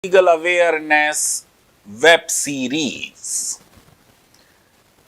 Legal Awareness web series.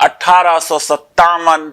1857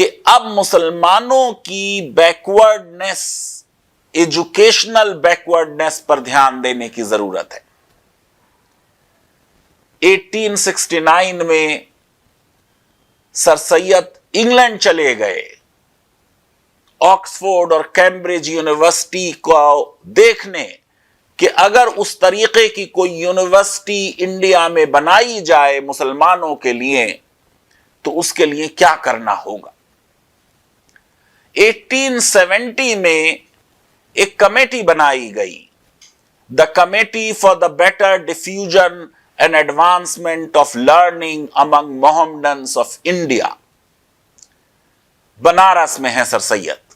کہ اب مسلمانوں کی بیکورڈنیس، ایجوکیشنل بیکورڈنیس پر دھیان دینے کی ضرورت ہے۔ 1869 میں سر سید انگلینڈ چلے گئے، آکسفورڈ اور کیمبرج یونیورسٹی کو دیکھنے کہ اگر اس طریقے کی کوئی یونیورسٹی انڈیا میں بنائی جائے مسلمانوں کے لیے تو اس کے لیے کیا کرنا ہوگا۔ 1870 میں ایک کمیٹی بنائی گئی، the committee for the better diffusion and advancement of learning among Mohammedans of India, Banaras میں ہے سر سید۔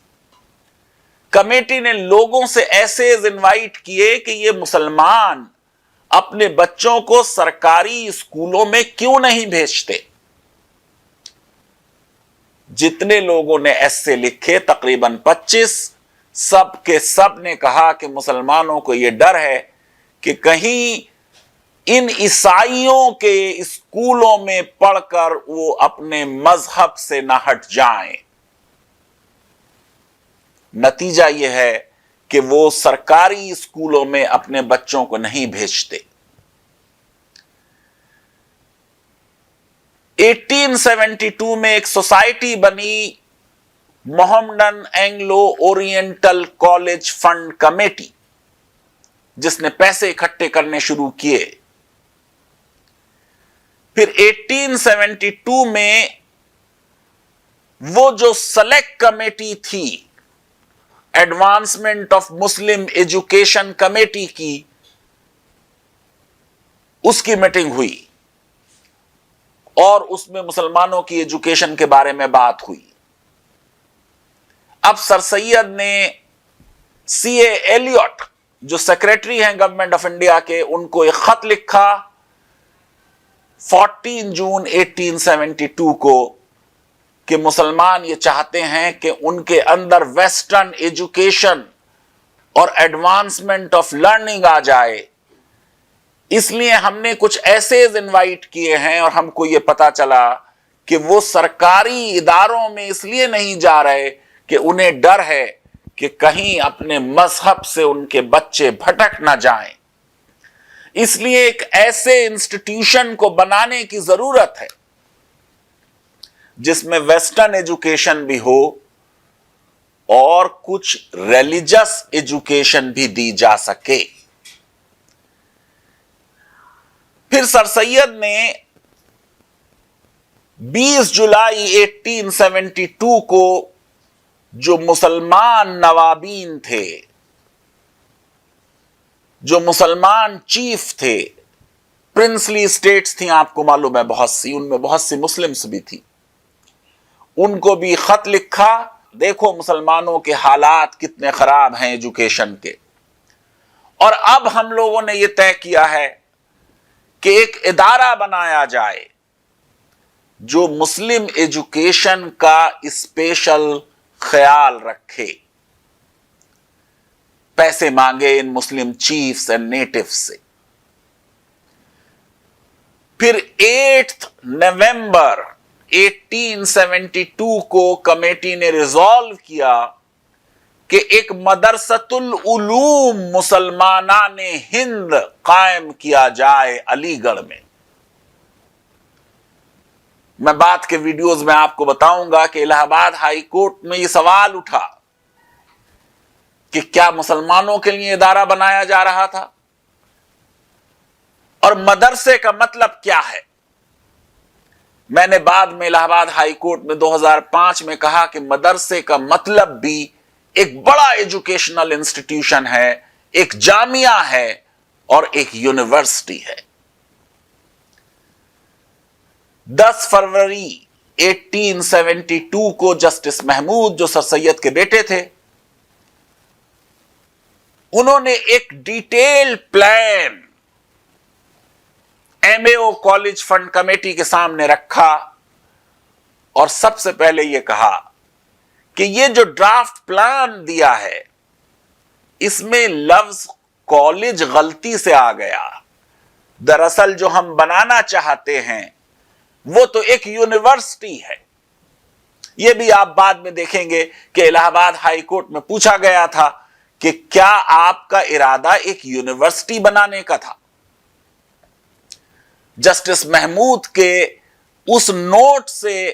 کمیٹی نے لوگوں سے ایسے انوائٹ کیے کہ یہ مسلمان اپنے بچوں کو سرکاری اسکولوں میں کیوں نہیں بھیجتے۔ جتنے لوگوں نے ایسے لکھے تقریباً 25، سب کے سب نے کہا کہ مسلمانوں کو یہ ڈر ہے کہ کہیں ان عیسائیوں کے اسکولوں میں پڑھ کر وہ اپنے مذہب سے نہ ہٹ جائیں۔ نتیجہ یہ ہے کہ وہ سرکاری اسکولوں میں اپنے بچوں کو نہیں بھیجتے۔ 1872 میں ایک سوسائٹی بنی، Mohammedan Anglo oriental college fund committee, جس نے پیسے اکٹھے کرنے شروع کیے۔ پھر 1872 میں وہ جو سلیکٹ کمیٹی تھی advancement of Muslim education committee کی، اس کی میٹنگ ہوئی اور اس میں مسلمانوں کی ایجوکیشن کے بارے میں بات ہوئی۔ اب سر سید نے سی اے ایلیوٹ جو سیکریٹری ہیں گورنمنٹ آف انڈیا کے، ان کو ایک خط لکھا 14 جون 1872 کو کہ مسلمان یہ چاہتے ہیں کہ ان کے اندر ویسٹرن ایجوکیشن اور ایڈوانسمنٹ آف لرننگ آ جائے، اس لیے ہم نے کچھ ایسے انوائٹ کیے ہیں، اور ہم کو یہ پتا چلا کہ وہ سرکاری اداروں میں اس لیے نہیں جا رہے کہ انہیں ڈر ہے کہ کہیں اپنے مذہب سے ان کے بچے بھٹک نہ جائیں، اس لیے ایک ایسے انسٹیٹیوشن کو بنانے کی ضرورت ہے جس میں ویسٹرن ایجوکیشن بھی ہو اور کچھ ریلیجس ایجوکیشن بھی دی جا سکے۔ پھر سر سید نے 20 جولائی 1872 کو جو مسلمان نوابین تھے، جو مسلمان چیف تھے، پرنسلی اسٹیٹس تھیں، آپ کو معلوم ہے بہت سی، ان میں بہت سی مسلمز بھی تھی، ان کو بھی خط لکھا، دیکھو مسلمانوں کے حالات کتنے خراب ہیں ایجوکیشن کے، اور اب ہم لوگوں نے یہ طے کیا ہے کہ ایک ادارہ بنایا جائے جو مسلم ایجوکیشن کا اسپیشل خیال رکھے، پیسے مانگے ان مسلم چیفز اینڈ نیٹیوز سے۔ پھر 8 نومبر 1872 کو کمیٹی نے ریزالو کیا کہ ایک مدرسۃ العلوم مسلمانان ہند قائم کیا جائے علی گڑھ میں۔ میں بعد کے ویڈیوز میں آپ کو بتاؤں گا کہ الہ آباد ہائی کورٹ میں یہ سوال اٹھا کہ کیا مسلمانوں کے لیے ادارہ بنایا جا رہا تھا، اور مدرسے کا مطلب کیا ہے۔ میں نے بعد میں الہ آباد ہائی کورٹ میں 2005 میں کہا کہ مدرسے کا مطلب بھی ایک بڑا ایجوکیشنل انسٹیٹیوشن ہے، ایک جامعہ ہے اور ایک یونیورسٹی ہے۔ 10 فروری 1872 کو جسٹس محمود جو سر سید کے بیٹے تھے، انہوں نے ایک detail plan M A O college fund committee کے سامنے رکھا، اور سب سے پہلے یہ کہا کہ یہ جو ڈرافٹ پلان دیا ہے اس میں لفظ کالج غلطی سے آ گیا، دراصل جو ہم بنانا چاہتے ہیں وہ تو ایک یونیورسٹی ہے۔ یہ بھی آپ بعد میں دیکھیں گے کہ الہ آباد ہائی کورٹ میں پوچھا گیا تھا کہ کیا آپ کا ارادہ ایک یونیورسٹی بنانے کا تھا؟ جسٹس محمود کے اس نوٹ سے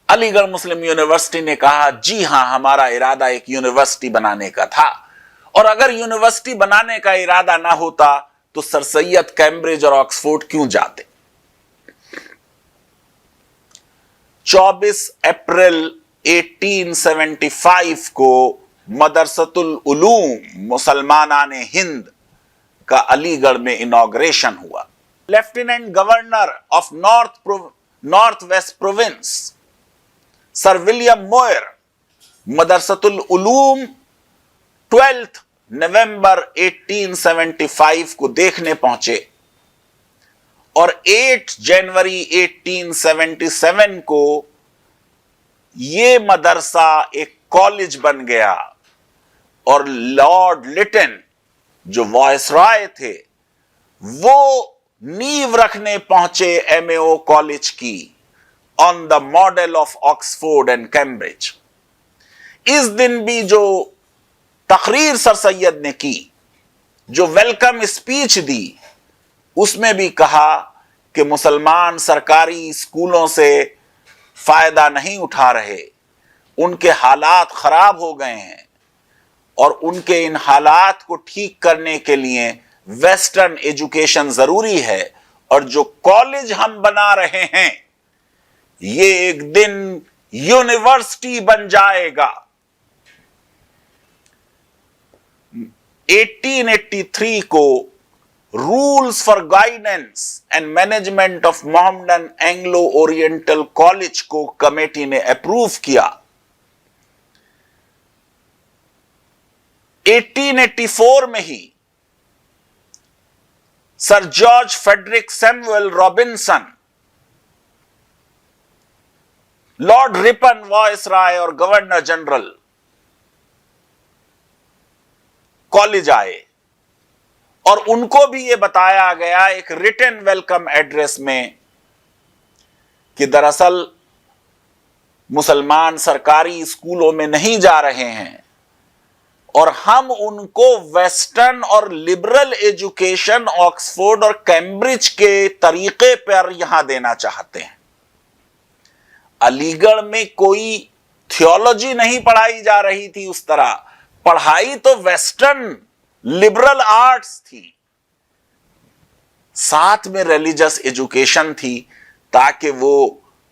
علی گڑھ مسلم یونیورسٹی نے کہا جی ہاں ہمارا ارادہ ایک یونیورسٹی بنانے کا تھا، اور اگر یونیورسٹی بنانے کا ارادہ نہ ہوتا تو سر سید کیمبرج اور آکسفورڈ کیوں جاتے؟ 24 اپریل 1875 کو مدرسۃ العلوم مسلمانان ہند کا علی گڑھ میں انوگریشن ہوا۔ Lieutenant governor of north west province sir William Muir Madrasatul Uloom 12 نومبر 1875 کو دیکھنے پہنچے، اور 8 جنوری 1877 کو یہ مدرسہ ایک کالج بن گیا، اور لارڈ لٹن جو وائس رائے تھے وہ نیو رکھنے پہنچے ایم اے او کالج کی on the model of Oxford and Cambridge. اس دن بھی جو تقریر سر سید نے کی، جو ویلکم اسپیچ دی، اس میں بھی کہا کہ مسلمان سرکاری اسکولوں سے فائدہ نہیں اٹھا رہے، ان کے حالات خراب ہو گئے ہیں، اور ان کے ان حالات کو ٹھیک کرنے کے لیے ویسٹرن ایجوکیشن ضروری ہے، اور جو کالج ہم بنا رہے ہیں یہ ایک دن یونیورسٹی بن جائے گا۔ 1883 کو rules for guidance and management of Mohammedan Anglo oriental college کو کمیٹی نے اپروو کیا۔ 1884 میں ہی sir George Frederick Samuel Robinson, lord Ripon viceroy اور گورنر جنرل کالج آئے، اور ان کو بھی یہ بتایا گیا ایک ریٹن ویلکم ایڈریس میں کہ دراصل مسلمان سرکاری اسکولوں میں نہیں جا رہے ہیں، اور ہم ان کو ویسٹرن اور لبرل ایجوکیشن آکسفورڈ اور کیمبرج کے طریقے پر یہاں دینا چاہتے ہیں۔ علی گڑھ میں کوئی تھیولوجی نہیں پڑھائی جا رہی تھی، اس طرح پڑھائی تو ویسٹرن لبرل آرٹس تھی، ساتھ میں ریلیجس ایجوکیشن تھی، تاکہ وہ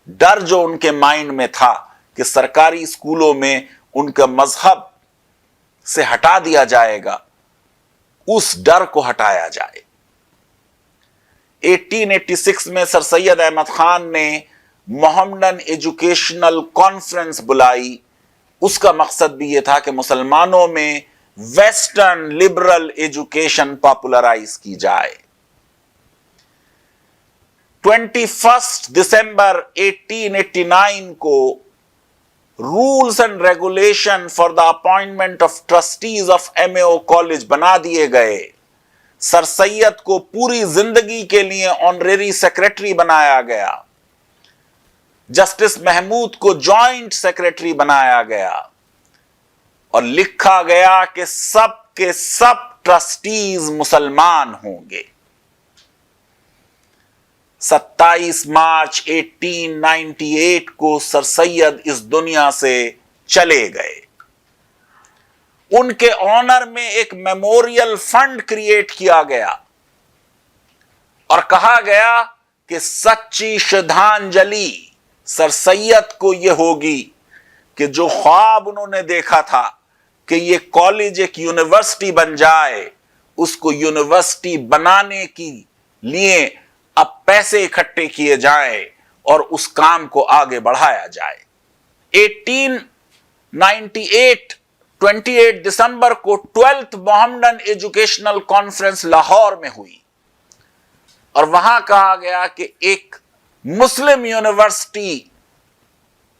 ڈر جو ان کے مائنڈ میں تھا کہ سرکاری اسکولوں میں ان کا مذہب سے ہٹا دیا جائے گا، اس ڈر کو ہٹایا جائے۔ 1886 میں سر سید احمد خان نے محمدن ایجوکیشنل کانفرنس بلائی، اس کا مقصد بھی یہ تھا کہ مسلمانوں میں ویسٹرن لبرل ایجوکیشن پاپولرائز کی جائے۔ 21 دسمبر 1889 کو rules and regulation for the appointment of trustees of M A O college بنا دیے گئے۔ سر سید کو پوری زندگی کے لیے آنریری سیکریٹری بنایا گیا، جسٹس محمود کو جوائنٹ سیکریٹری بنایا گیا، اور لکھا گیا کہ سب کے سب ٹرسٹیز مسلمان ہوں گے۔ 27 مارچ 1898 کو سر سید اس دنیا سے چلے گئے۔ ان کے آنر میں ایک میموریل فنڈ کریٹ کیا گیا، اور کہا گیا کہ سچی شردھانجلی سر سید کو یہ ہوگی کہ جو خواب انہوں نے دیکھا تھا کہ یہ کالج ایک یونیورسٹی بن جائے، اس کو یونیورسٹی بنانے کے لیے اب پیسے اکٹھے کیے جائیں اور اس کام کو آگے بڑھایا جائے۔ 28 دسمبر کو 12 محمدن ایجوکیشنل کانفرنس لاہور میں ہوئی، اور وہاں کہا گیا کہ ایک مسلم یونیورسٹی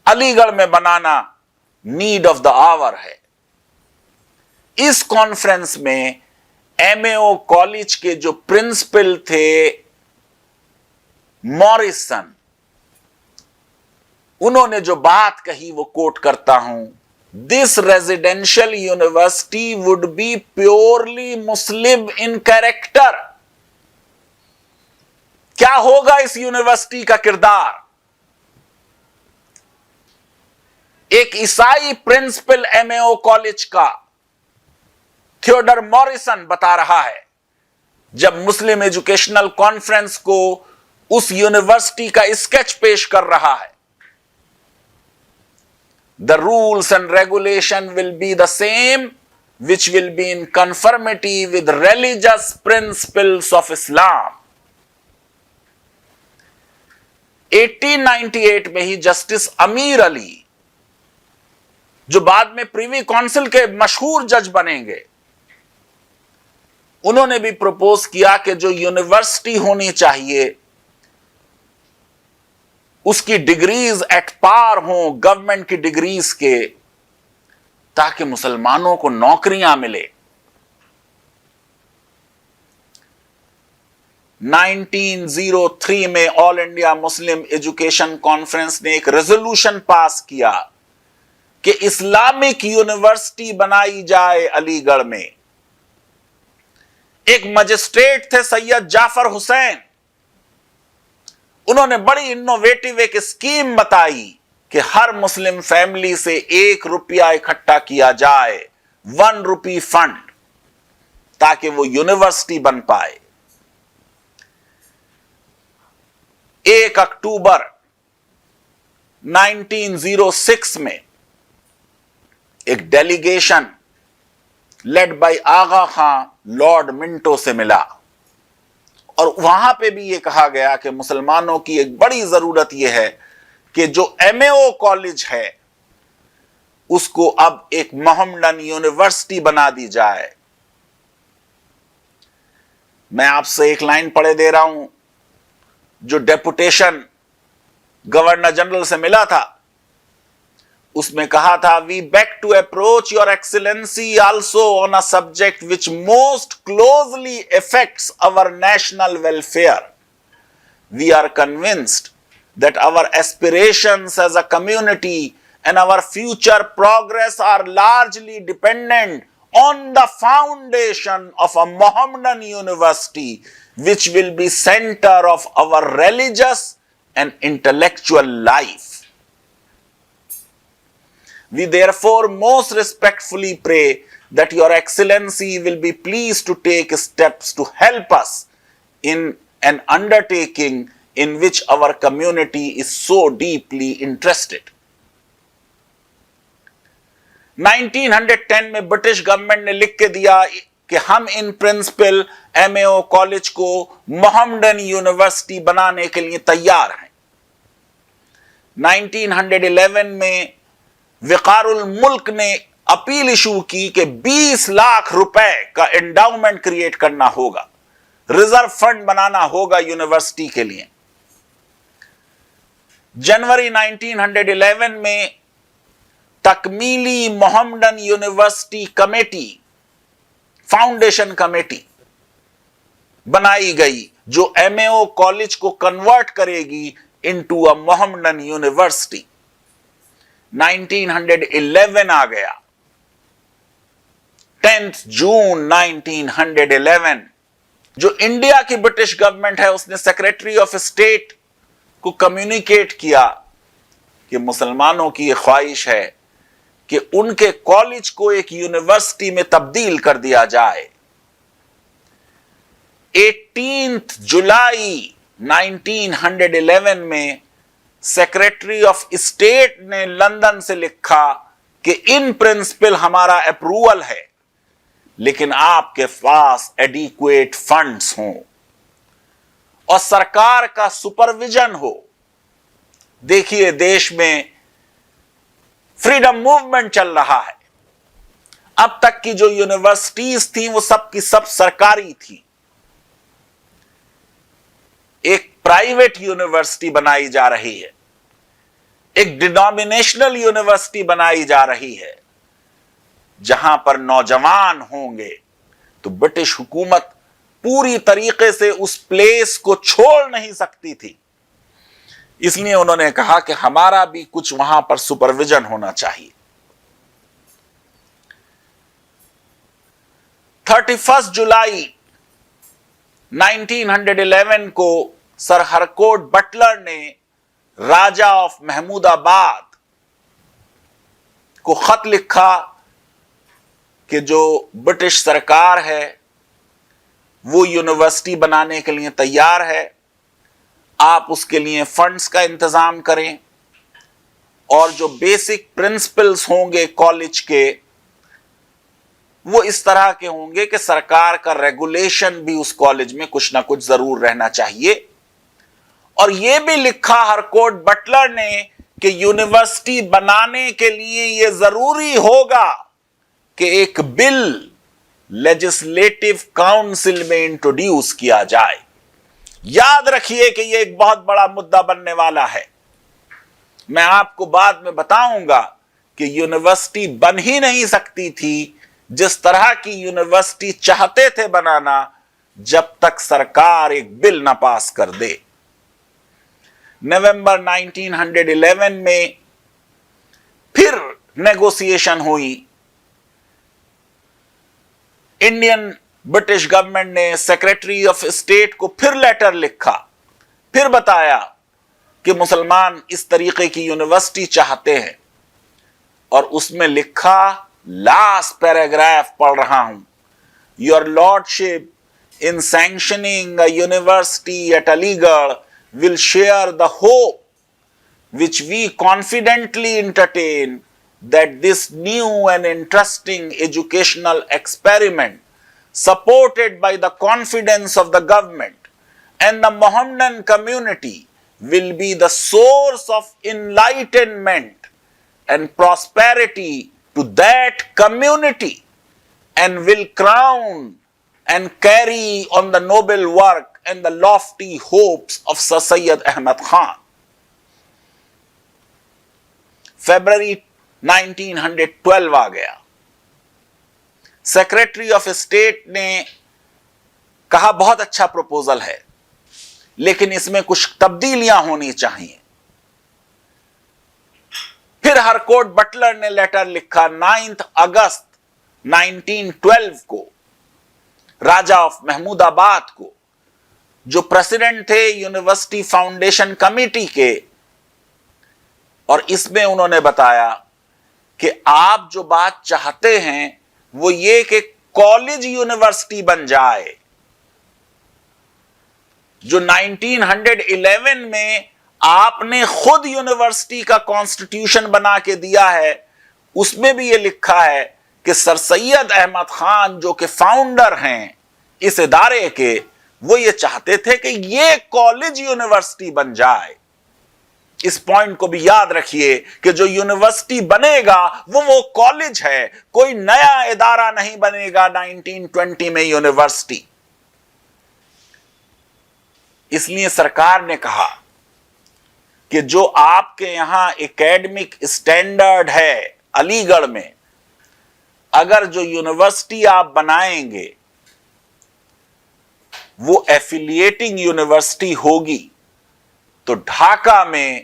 علی گڑھ میں بنانا نیڈ آف دا آور ہے۔ اس کانفرنس میں ایم اے او کالج کے جو پرنسپل تھے موریسن، انہوں نے جو بات کہی وہ کوٹ کرتا ہوں. This residential university would be purely Muslim in character. کیا ہوگا اس یونیورسٹی کا کردار؟ ایک عیسائی principal M A O college کا تھیوڈر موریسن بتا رہا ہے جب مسلم ایجوکیشنل کانفرنس کو اس یونیورسٹی کا اسکیچ پیش کر رہا ہے. The rules and regulation will be the same, which will be in conformity with religious principles of Islam. 1898 میں ہی جسٹس امیر علی, جو بعد میں پریوی کونسل کے مشہور جج بنیں گے, انہوں نے بھی پروپوز کیا کہ جو یونیورسٹی ہونی چاہیے اس کی ڈگریز ایٹ پار ہوں گورنمنٹ کی ڈگریز کے, تاکہ مسلمانوں کو نوکریاں ملے. 1903 میں آل انڈیا مسلم ایجوکیشن کانفرنس نے ایک ریزولوشن پاس کیا کہ اسلامک یونیورسٹی بنائی جائے علی گڑھ میں. ایک مجسٹریٹ تھے سید جعفر حسین, انہوں نے بڑی انوویٹو ایک اسکیم بتائی کہ ہر مسلم فیملی سے ₹1 اکٹھا کیا جائے, ₹1 فنڈ, تاکہ وہ یونیورسٹی بن پائے. 1 اکتوبر 1906 میں ایک delegation led by Aga Khan Lord Minto سے ملا, اور وہاں پہ بھی یہ کہا گیا کہ مسلمانوں کی ایک بڑی ضرورت یہ ہے کہ جو ایم اے او کالج ہے اس کو اب ایک محمدن یونیورسٹی بنا دی جائے. میں آپ سے ایک لائن پڑھے دے رہا ہوں جو ڈیپوٹیشن گورنر جنرل سے ملا تھا, اس میں کہا تھا, we beg to approach your excellency also on a subject which most closely affects our national welfare. We are convinced that our aspirations as a community and our future progress are largely dependent on the foundation of a Mohammedan university which will be center of our religious and intellectual life. We therefore most respectfully pray that your excellency will be pleased to take steps to help us in an undertaking in which our community is so deeply interested. 1910 میں British government نے لکھ کے دیا کہ ہم ان principal M A O college کو Mohammedan university بنانے کے لیے تیار ہیں. 1911 میں وقار الملک نے اپیل ایشو کی کہ 20 لاکھ روپے کا انڈاؤمنٹ کریٹ کرنا ہوگا, ریزرو فنڈ بنانا ہوگا یونیورسٹی کے لیے. جنوری 1911 میں تکمیلی محمدن یونیورسٹی کمیٹی, فاؤنڈیشن کمیٹی بنائی گئی جو ایم اے او کالج کو کنورٹ کرے گی انٹو اے محمدن یونیورسٹی. 1911 آ گیا. 10 جون 1911 جو انڈیا کی برٹش گورنمنٹ ہے اس نے سیکریٹری آف اسٹیٹ کو کمیونیکیٹ کیا کہ مسلمانوں کی یہ خواہش ہے کہ ان کے کالج کو ایک یونیورسٹی میں تبدیل کر دیا جائے. 18 جولائی 1911 میں سیکریٹری آف اسٹیٹ نے لندن سے لکھا کہ ان پرنسپل ہمارا اپروول ہے لیکن آپ کے پاس ایڈیکویٹ فنڈز ہوں اور سرکار کا سپرویژن ہو. دیکھیے دیش میں فریڈم موومنٹ چل رہا ہے. اب تک کی جو یونیورسٹیز تھیں وہ سب کی سب سرکاری تھی. ایک پرائیویٹ یونیورسٹی بنائی جا رہی ہے, ایک ڈینومینیشنل یونیورسٹی بنائی جا رہی ہے جہاں پر نوجوان ہوں گے. تو برٹش حکومت پوری طریقے سے اس پلیس کو چھوڑ نہیں سکتی تھی. اس لیے انہوں نے کہا کہ ہمارا بھی کچھ وہاں پر سپرویژن ہونا چاہیے۔ 31 جولائی 1911 کو سر ہرکوٹ بٹلر نے راجا آف محمود آباد کو خط لکھا کہ جو برٹش سرکار ہے وہ یونیورسٹی بنانے کے لیے تیار ہے، آپ اس کے لیے فنڈز کا انتظام کریں، اور جو بیسک پرنسپلز ہوں گے کالج کے وہ اس طرح کے ہوں گے کہ سرکار کا ریگولیشن بھی اس کالج میں کچھ نہ کچھ ضرور رہنا چاہیے۔ اور یہ بھی لکھا ہرکوٹ بٹلر نے کہ یونیورسٹی بنانے کے لیے یہ ضروری ہوگا کہ ایک بل لیجسلیٹو کاؤنسل میں انٹروڈیوس کیا جائے۔ یاد رکھیے کہ یہ ایک بہت بڑا مدعا بننے والا ہے۔ میں آپ کو بعد میں بتاؤں گا کہ یونیورسٹی بن ہی نہیں سکتی تھی جس طرح کی یونیورسٹی چاہتے تھے بنانا جب تک سرکار ایک بل نہ پاس کر دے۔ نومبر 1911 میں پھر نیگوسیشن ہوئی۔ انڈین برٹش گورنمنٹ نے سیکریٹری آف اسٹیٹ کو پھر لیٹر لکھا، پھر بتایا کہ مسلمان اس طریقے کی یونیورسٹی چاہتے ہیں، اور اس میں لکھا، لاسٹ پیراگراف پڑھ رہا ہوں، Your Lordship in sanctioning a university at Aligarh will share the hope which we confidently entertain that this new and interesting educational experiment, supported by the confidence of the government and the Mohammedan community, will be the source of enlightenment and prosperity to that community, and will crown and carry on the noble work and the lofty hopes of Sir Syed Ahmad Khan. February 1912 آ گیا۔ Secretary of state نے کہا بہت اچھا proposal ہے لیکن اس میں کچھ تبدیلیاں ہونی چاہیے۔ پھر ہرکوٹ بٹلر نے لیٹر لکھا 9 اگست 1912 کو راجا آف محمود آباد کو، جو پریزیڈنٹ تھے یونیورسٹی فاؤنڈیشن کمیٹی کے، اور اس میں انہوں نے بتایا کہ آپ جو بات چاہتے ہیں وہ یہ کہ کالج یونیورسٹی بن جائے۔ جو 1911 میں آپ نے خود یونیورسٹی کا کانسٹیٹیوشن بنا کے دیا ہے، اس میں بھی یہ لکھا ہے کہ سر سید احمد خان جو کہ فاؤنڈر ہیں اس ادارے کے، وہ یہ چاہتے تھے کہ یہ کالج یونیورسٹی بن جائے۔ اس پوائنٹ کو بھی یاد رکھیے کہ جو یونیورسٹی بنے گا وہ کالج ہے، کوئی نیا ادارہ نہیں بنے گا 1920 میں یونیورسٹی۔ اس لیے سرکار نے کہا کہ جو آپ کے یہاں اکیڈمک اسٹینڈرڈ ہے علی گڑھ میں، اگر جو یونیورسٹی آپ بنائیں گے وہ ایفیلیٹنگ یونیورسٹی ہوگی تو ڈھاکہ میں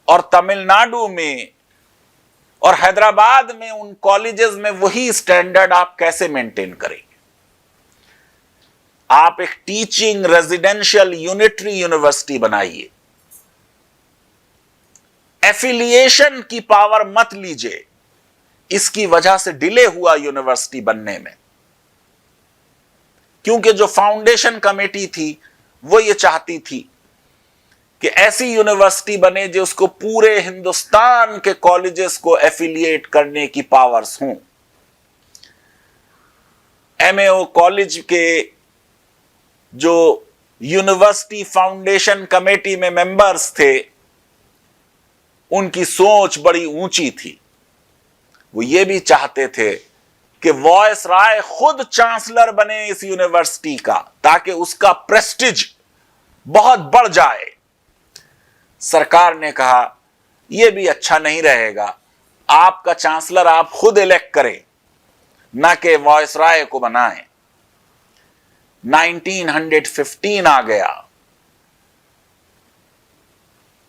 اور تمل ناڈو میں اور حیدرآباد میں ان کالجز میں وہی اسٹینڈرڈ آپ کیسے مینٹین کریں گے؟ آپ ایک ٹیچنگ ریزیڈینشل یونٹری یونیورسٹی بنائیے، ایفیلیشن کی پاور مت لیجئے۔ اس کی وجہ سے ڈیلے ہوا یونیورسٹی بننے میں، کیونکہ جو فاؤنڈیشن کمیٹی تھی وہ یہ چاہتی تھی کہ ایسی یونیورسٹی بنے جس کو پورے ہندوستان کے کالجز کو ایفیلیٹ کرنے کی پاورز ہوں۔ ایم اے او کالج کے جو یونیورسٹی فاؤنڈیشن کمیٹی میں ممبرز تھے ان کی سوچ بڑی اونچی تھی۔ وہ یہ بھی چاہتے تھے کہ وائس رائے خود چانسلر بنے اس یونیورسٹی کا تاکہ اس کا پریسٹیج بہت بڑھ جائے۔ سرکار نے کہا یہ بھی اچھا نہیں رہے گا، آپ کا چانسلر آپ خود الیکٹ کریں نہ کہ وائس رائے کو بنائیں۔ 1915 آ گیا۔